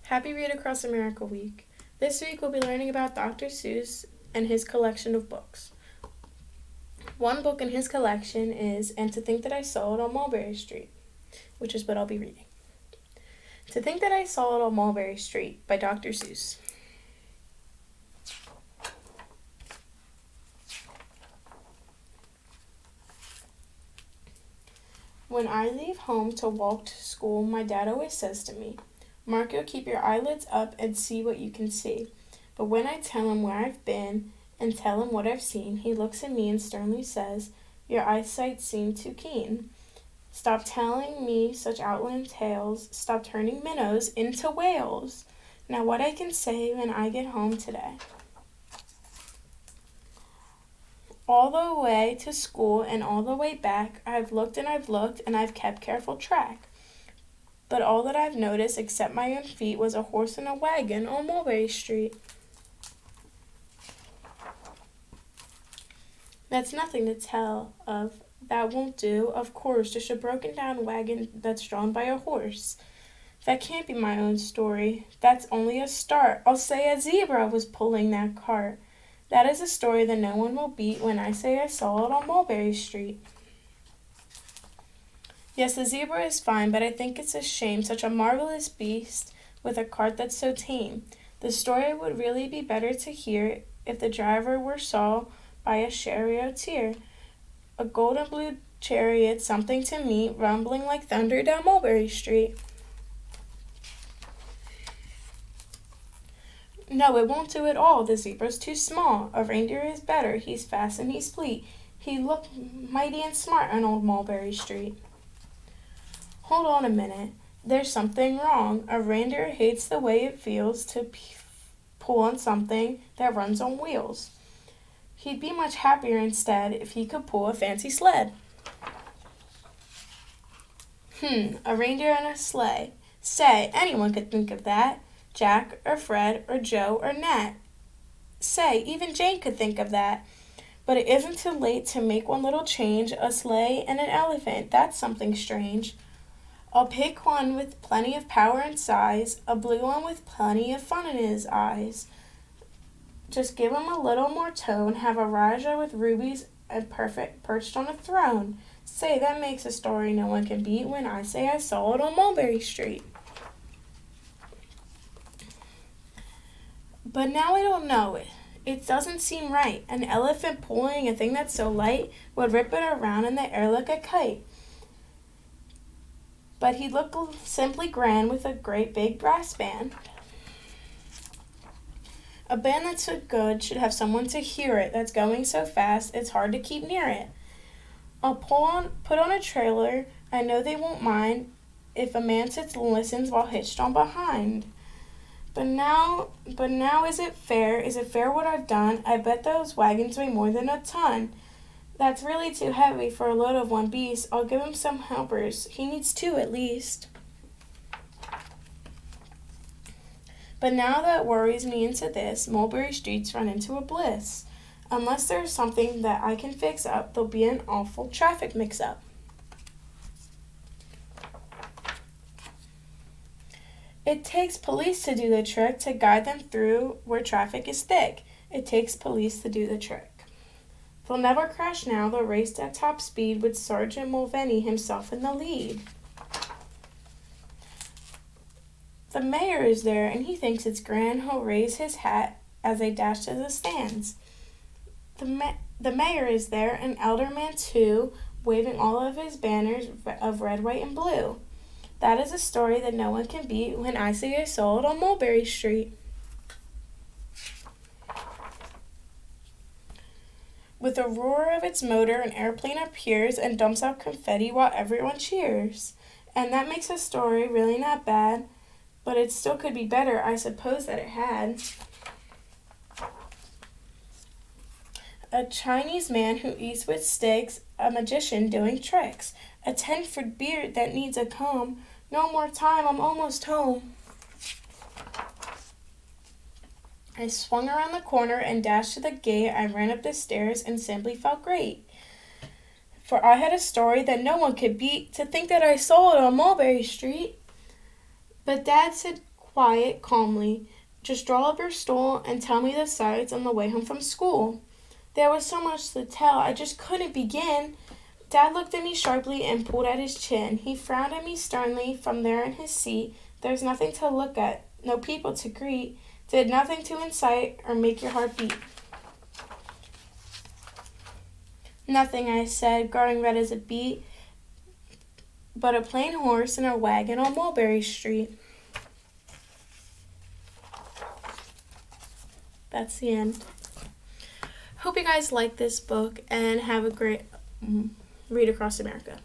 Happy Read Across America Week. This week we'll be learning about Dr. Seuss and his collection of books. One book in his collection is And to Think That I Saw It on Mulberry Street, which is what I'll be reading. To Think That I Saw It on Mulberry Street by Dr. Seuss. When I leave home to walk to school, my dad always says to me, Marco, keep your eyelids up and see what you can see. But when I tell him where I've been and tell him what I've seen, he looks at me and sternly says, your eyesight seemed too keen. Stop telling me such outland tales. Stop turning minnows into whales. Now what I can say when I get home today. All the way to school and all the way back, I've looked and I've kept careful track. But all that I've noticed except my own feet was a horse and a wagon on Mulberry Street. That's nothing to tell of. That won't do, of course, just a broken down wagon that's drawn by a horse. That can't be my own story. That's only a start. I'll say a zebra was pulling that cart. That is a story that no one will beat when I say I saw it on Mulberry Street. Yes, the zebra is fine, but I think it's a shame, such a marvelous beast with a cart that's so tame. The story would really be better to hear if the driver were saw by a charioteer. A golden blue chariot, something to me, rumbling like thunder down Mulberry Street. No, it won't do at all. The zebra's too small. A reindeer is better. He's fast and he's fleet. He looked mighty and smart on old Mulberry Street. Hold on a minute. There's something wrong. A reindeer hates the way it feels to pull on something that runs on wheels. He'd be much happier instead if he could pull a fancy sled. A reindeer and a sleigh. Say, anyone could think of that. Jack or Fred or Joe or Nat. Say, even Jane could think of that. But it isn't too late to make one little change, a sleigh and an elephant. That's something strange. I'll pick one with plenty of power and size, a blue one with plenty of fun in his eyes. Just give him a little more tone, have a Raja with rubies and perfect perched on a throne. Say, that makes a story no one can beat when I say I saw it on Mulberry Street. But now I don't know it. It doesn't seem right. An elephant pulling a thing that's so light would rip it around in the air like a kite. But he'd look simply grand with a great big brass band. A band that's so good should have someone to hear it that's going so fast it's hard to keep near it. I'll put on a trailer. I know they won't mind if a man sits and listens while hitched on behind. But now is it fair? Is it fair what I've done? I bet those wagons weigh more than a ton. That's really too heavy for a load of one beast. I'll give him some helpers. He needs two at least. But now that worries me into this, Mulberry Street's run into a bliss. Unless there's something that I can fix up, there'll be an awful traffic mix-up. It takes police to do the trick, to guide them through where traffic is thick. It takes police to do the trick. They'll never crash now, they'll race at top speed with Sergeant Mulvaney himself in the lead. The mayor is there and he thinks it's grand. He'll raise his hat as they dash to the stands. The mayor is there, an elder man too, waving all of his banners of red, white, and blue. That is a story that no one can beat when I say I saw it on Mulberry Street. With a roar of its motor, an airplane appears and dumps out confetti while everyone cheers. And that makes the story really not bad, but it still could be better. I suppose that it had. A Chinese man who eats with sticks, a magician doing tricks, a 10-foot beard that needs a comb. No more time, I'm almost home. I swung around the corner and dashed to the gate. I ran up the stairs and simply felt great. For I had a story that no one could beat. To think that I saw it on Mulberry Street. But Dad said quiet, calmly. Just draw up your stool and tell me the sights on the way home from school. There was so much to tell, I just couldn't begin. Dad looked at me sharply and pulled at his chin. He frowned at me sternly from there in his seat. There was nothing to look at, no people to greet, did nothing to incite or make your heart beat. Nothing, I said, growing red as a beet, but a plain horse and a wagon on Mulberry Street. That's the end. Hope you guys like this book and have a great read across America.